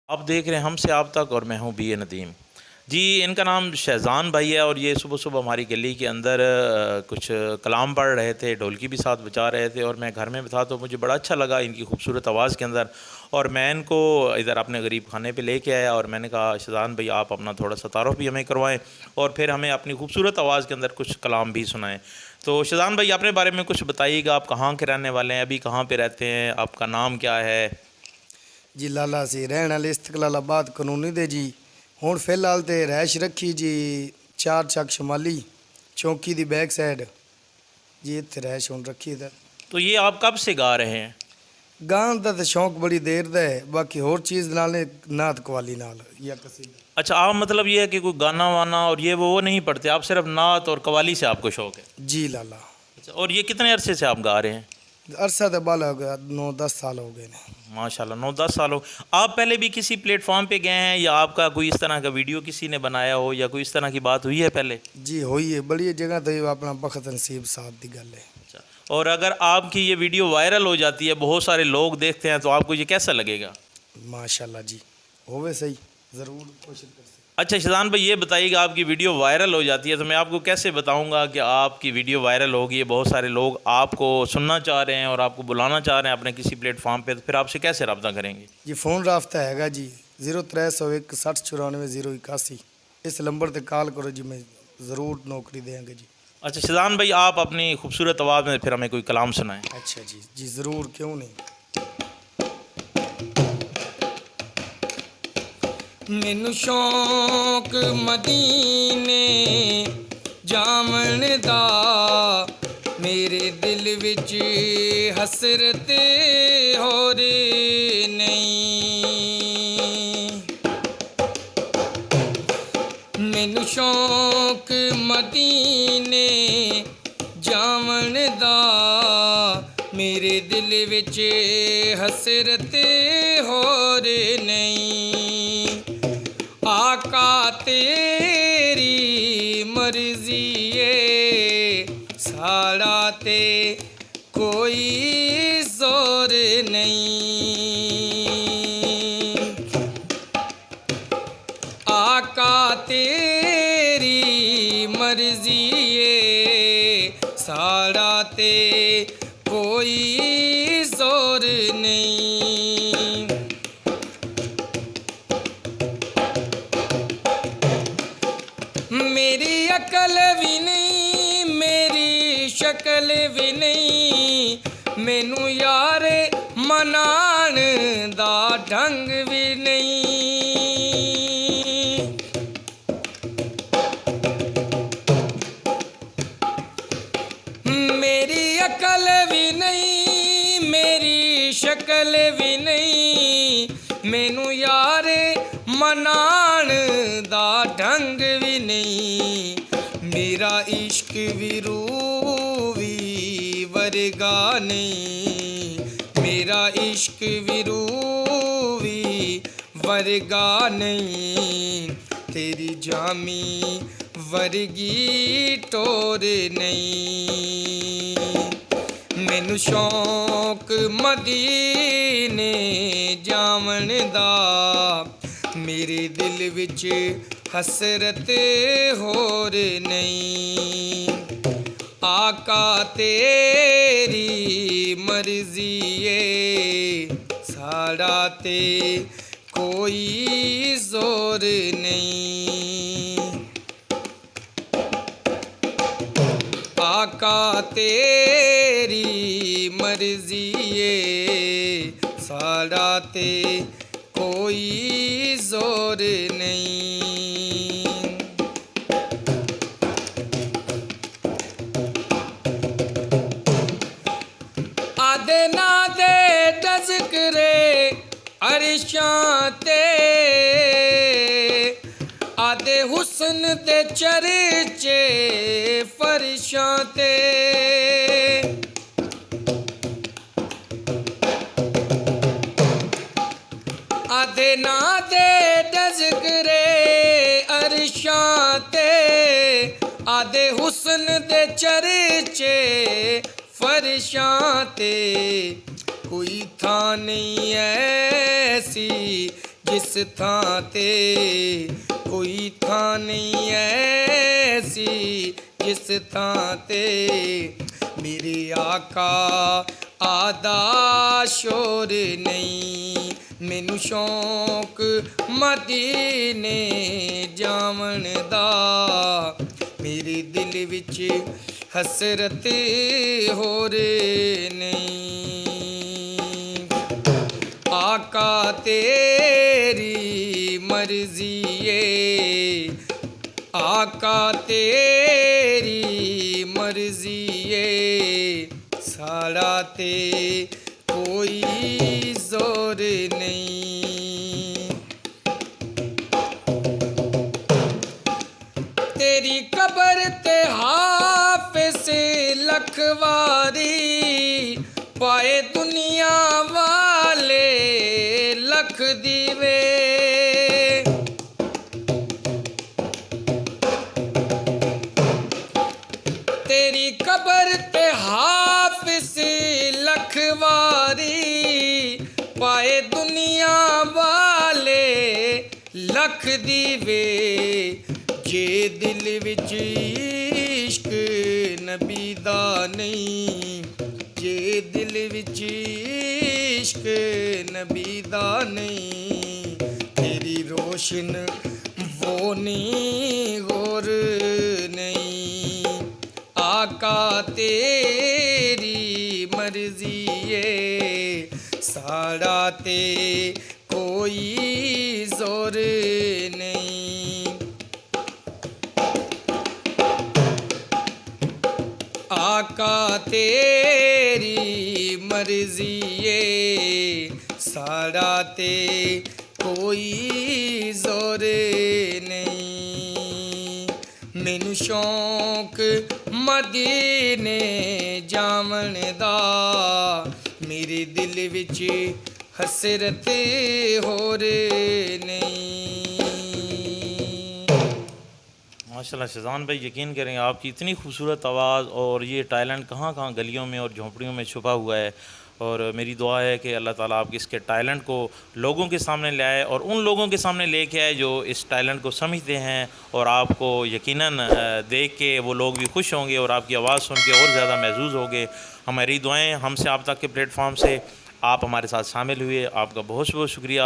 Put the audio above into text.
आप देख रहे हैं हमसे आप तक और मैं हूं बी ए नदीम। जी, इनका नाम शहज़ान भाई है और ये सुबह सुबह हमारी गली के अंदर कुछ कलाम पढ़ रहे थे, ढोलकी भी साथ बजा रहे थे और मैं घर में था तो मुझे बड़ा अच्छा लगा इनकी खूबसूरत आवाज़ के अंदर। और मैं इनको इधर अपने गरीब खाने पे लेके आया और मैंने कहा शहज़ान भाई आप अपना थोड़ा सा तारुफ भी हमें करवाएं और फिर हमें अपनी खूबसूरत आवाज़ के अंदर कुछ कलाम भी सुनाएं। तो शहज़ान भाई अपने बारे में कुछ बताइएगा, आप कहाँ के रहने वाले हैं, अभी कहाँ पे रहते हैं, आपका नाम क्या है? जी लाला सी रहने वाले इस्तकलालाबाद कानूनी दे जी। हुण फिलहाल ते रैश रखी जी चार चक शमाली चौंकी दी बैक साइड जी, इत्थे रैश हुण रखी दा। तो ये आप कब से गा रहे हैं? गान दा ते शौक बड़ी देर दा है, बाकी होर चीज़ नाल ने नात कवाली नाल या कसीदा। अच्छा, आप मतलब ये है कि कोई गाना वाना और ये वो नहीं पढ़ते, आप सिर्फ नात और कवाली से आपको शौक़ है? जी लाला। अच्छा, और ये कितने अरसे से आप गा रहे हैं? अरसा तो बाला हो गया, 9-10 साल हो गए ने। माशाल्लाह 9-10 साल हो। आप पहले भी किसी प्लेटफॉर्म पे गए हैं या आपका कोई इस तरह का वीडियो किसी ने बनाया हो या कोई इस तरह की बात हुई है पहले? जी होई है, बड़ी जगह तो ये अपना बखत नसीब साथ दी गल है। अच्छा, और अगर आपकी ये वीडियो वायरल हो जाती है, बहुत सारे लोग देखते हैं, तो आपको ये कैसा लगेगा? माशाल्लाह जी, होवे सही, ज़रूर कोशिश कर सकते। अच्छा शहज़ान भाई, ये बताइएगा आपकी वीडियो वायरल हो जाती है तो मैं आपको कैसे बताऊंगा कि आपकी वीडियो वायरल होगी, ये बहुत सारे लोग आपको सुनना चाह रहे हैं और आपको बुलाना चाह रहे हैं अपने किसी प्लेटफॉर्म पे, तो फिर आपसे कैसे रब्ता करेंगे? जी फ़ोन राब्ता हैगा जी 0301 60 94 081। इस नंबर ते कॉल करो जी, मैं ज़रूर नौकरी देंगे जी। अच्छा शहज़ान भाई, आप अपनी खूबसूरत आवाज़ में फिर हमें कोई कलाम सुनाएं। अच्छा जी, जी ज़रूर, क्यों नहीं। मैनू शौक मदीने जावन दा, मेरे दिल विच हसरत होर नहीं। मैनू शौक मदीने जावन दा, मेरे दिल विच हसरत होर नहीं। आका तेरी मर्जी है, साड़ा ते कोई जोर नहीं। आका तेरी मर्जी है, साड़ा ते कोई जोर नहीं। मेरी अकल भी नहीं, मेरी शक्ल भी नहीं, मैनू यार मनान दा ढंग भी नहीं। मेरी अकल भी नहीं, मेरी शक्ल भी नहीं, मैनू यार मनान दा ढंग भी नहीं। मेरा इश्क भी रूवी वर्गा नहीं, मेरा इश्क भी रूवी वर्गा नहीं। तेरी जामी वर्गी टोर नहीं। मैनू शौक मदीने जावन दा, मेरे दिल विच हसरत होर नहीं। आका तेरी मर्जी है, साड़ा ते कोई जोर नहीं। आका तेरी मर्जी है, साड़ा ते कोई जोर नहीं। आदे ना दे टज़करे अरशां ते, आदे हुस्न दे चर्चे फरशां ते। आदे ना दे टज़करे अरशां ते, आदे हुस्न दे चर्चे फरशां ते। कोई थां नहीं ऐसी जिस थां ते कोई थां नहीं ऐसी, जिस थां ते मेरे आका आदा शोर नहीं। मैनू शौक मदीने जावन दा, मेरे दिल विच हसरत होर नहीं। आका तेरी मर्जी ए, आका तेरी मर्जी ए, साड़ा ते कोई जोर नहीं। तेरी कबर ते हाफिज़ लखवारी, पाए दुनिया वाले लख दीवे। तेरी कबर ते हाफिज़ लखवारी, पाए दुनिया वाले लख दीवे। जे दिल विच इश्क नबी दा नहीं, जे दिल विच इश्क नबी दा नहीं, तेरी रोशन वो नहीं गौर नहीं। आका तेरी मर्जी ए, साड़ा ते कोई जोर नहीं। आका तेरी मर्जी ए, साड़ा ते कोई जोर नहीं। मैनू शौक मदीने जावन दा, मेरे दिल विच हसरत होर नहीं। माशाल्लाह शहज़ान भाई, यकीन करें आपकी इतनी खूबसूरत आवाज़ और ये टैलेंट कहाँ कहाँ गलियों में और झोंपड़ियों में छुपा हुआ है। और मेरी दुआ है कि अल्लाह ताला आपके इसके टैलेंट को लोगों के सामने ले आए और उन लोगों के सामने लेके आए जो इस टैलेंट को समझते हैं, और आपको यकीनन देख के वो लोग भी खुश होंगे और आपकी आवाज़ सुन के और ज़्यादा महसूस होंगे। हमारी दुआएं हमसे आप तक के प्लेटफॉर्म से आप हमारे साथ शामिल हुए, आपका बहुत बहुत शुक्रिया।